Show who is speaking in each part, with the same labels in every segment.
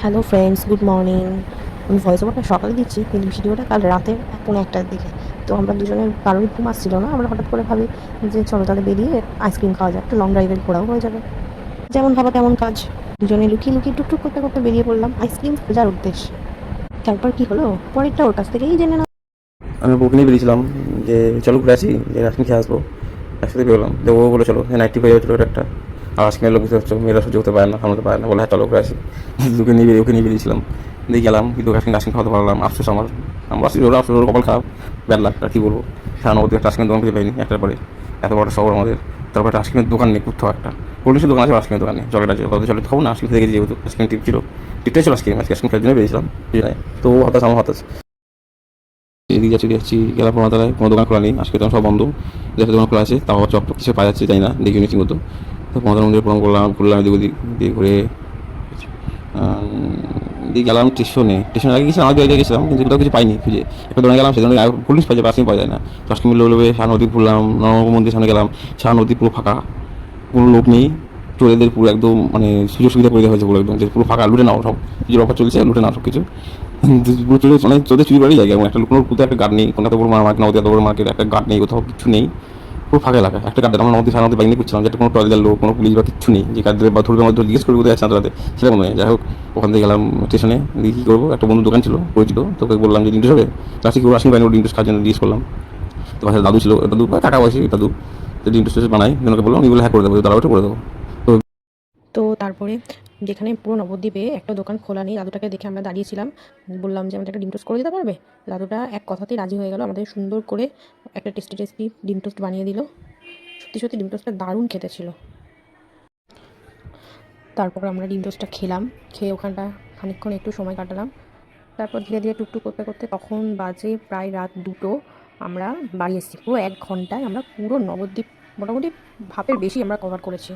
Speaker 1: Hello friends, good morning. আমি voice ওভারটা সকালে দিচ্ছি, কিন্তু ভিডিওটা কাল রাতে 1:15টার দিকে। তো আমরা দুজনের কারোর ঘুম আসছিল না, আমরা হঠাৎ করে ভাবি যে চলো তাহলে বেরিয়ে আইসক্রিম খাওয়া যায়, একটা লং ড্রাইভের ঘোরাও হয়ে যাবে। যেমন ভাবা তেমন কাজ, দুজনে লুকিয়ে লুকিয়ে টুকটুক করতে করতে বেরিয়ে পড়লাম আইসক্রিম খোঁজার উদ্দেশ্যে। তারপর কি হলো, পরেরটা ওর কাছ থেকেই জেনে না।
Speaker 2: আমি বউকে নিয়ে বেরিয়েছিলাম যে চলো ঘুরে আসি, যে আইসক্রিম খেয়ে আসবো। একসাথে বেরোলাম, যে ও বলে চলো নাইটটি হয়ে যাচ্ছিলো একটা। আর আইসক্রিমের লোক বুঝতে পারছো, মেয়েরা সহ্য করতে পারে না, সামলাতে পারে না, বলে হ্যাঁ চলো ঘুরে আসি। ওকে নিয়ে বেরিয়েছিলাম, দিয়ে গেলাম, কিন্তু আইসক্রিম খাওয়াতে পারলাম। আফসোস আমার আসছি ওরা, আফসোস ওর কপাল খারাপ, ব্যাড লাক, আর কী বলবো। সারা নবদ্বীপ একটা আইসক্রিমের দোকান খুঁজে পাইনি একটার পরে। এত বড় শহর আমাদের, তারপর একটা আইসক্রিমের দোকান নেই কোথাও একটা। কোল্ড ড্রিঙ্কসের দোকান আছে, আইসক্রিমের দোকান নেই। চকলেট আছে, তাদের চকলেট খাবো না, আইসক্রিম থেকে যেহেতু আইসক্রিম টিপ ছিল, টিপটাই ছিল আইসক্রিম খেলার জন্য বেরিয়েছিলাম। তো হতাশ, আমার হতাশ। এদিকে যাচ্ছি গেলাম প্রণাতালায়, কোনো দোকান খোলা নেই আজকে, তো সব বন্ধ। যেটা দোকান খোলা আছে তাও চপ কিছু পাওয়া যাচ্ছে, তাই না, দেখিনি ঠিক মতো। তো প্রণাতাল মন্দিরে প্রণাম করলাম, ঘুরলাম এদিক ওদিক দিয়ে ঘুরে দিয়ে গেলাম স্টেশনের আগে গেছিলাম, আগে আগে গেছিলাম, কিন্তু কোথাও কিছু পাইনি খুঁজে। একটা দোকানে গেলাম, সেখানে পুলিশ পাওয়া যায়, পাওয়া যায় না। তো আজকে মিলে লোবে শাহ নদী ঘুরলাম, নবমী মন্দির সামনে গেলাম। শাহ নদী পুরো ফাঁকা, কোনো লোক নেই। চোরেদের পুরো একদম মানে সুযোগ সুবিধা করে দেওয়া হয়েছে পুরো, একদম যে পুরো ফাঁকা, লুটে নাও সব কিছু, অফার চলছে, লুটে নাও সব কিছু। পুরো চলে মানে চোদের চুরি বাড়ি জায়গা, এবং একটা কোনো কোথাও একটা গার্ড নেই, কোনো এত বড় মার্কেট না, এত বড় মার্কেট, একটা গার্ড নেই, কোথাও কিছু নেই। পুরো ফাঁকা এলাকা, একটা গার্ড আমরা নদী সারা নদী বাইক নিয়ে করছিলাম, যেটা কোনো টয়লেটের লোক, কোনো পুলিশ বা কিছু নেই, যে গার্ডের বা ধরবে মধ্যে জিজ্ঞেস করে কোথায় আছে রাতে, সেটা মনে হয়। যাই হোক, ওখান থেকে গেলাম স্টেশনে, দিয়ে কী করবো, একটা বন্ধু দোকান ছিল পরিচিত, তোকে বললাম যে ডিন্টুস হবে, প্লাস্টিক আসিং পাইনি, ওর ডিন্টুস খাওয়ার জন্য জিজ্ঞেস করলাম। তো পাশে দাদু ছিল, দাদু টাকা বয়সী দাদু, যে ডিন্টুস বানাই, ওনাকে বললাম, উনি বলে হ্যাঁ করে দেবো, দাদা ওটা করে দেবো। তো
Speaker 1: তো তারপরে যেখানে পুরো নবদ্বীপে একটা দোকান খোলা নেই, দাদুটাকে দেখে আমরা দাঁড়িয়েছিলাম, বললাম যে আমাদের একটা ডিম টোস্ট করে দিতে পারবে। দাদুটা এক কথাতেই রাজি হয়ে গেল, আমাদের সুন্দর করে একটা টেস্টি টেস্টি ডিম টোস্ট বানিয়ে দিল। সত্যি সত্যি ডিম টোস্টটা দারুণ খেতে ছিল। তারপর আমরা ডিম টোস্টটা খেলাম, খেয়ে ওখানটা খানিকক্ষণ একটু সময় কাটালাম। তারপর ধীরে ধীরে টুকটুক করতে করতে তখন বাজে প্রায় রাত 2টো। আমরা বাড়ি এসেছি, পুরো 1 ঘন্টায় আমরা পুরো নবদ্বীপ মোটামুটি হাফের বেশি আমরা কভার করেছি।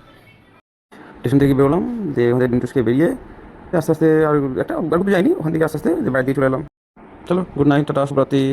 Speaker 2: স্টেশন থেকে বেরোলাম, যে ওখানে ডিন্টুসকে বেরিয়ে আস্তে আস্তে আর একটা আর যাইনি, ওখান থেকে আস্তে আস্তে যে বাড়ি দিয়ে চলে এলাম। চলো, গুড নাইট, টাটা, শুভরাত্রি।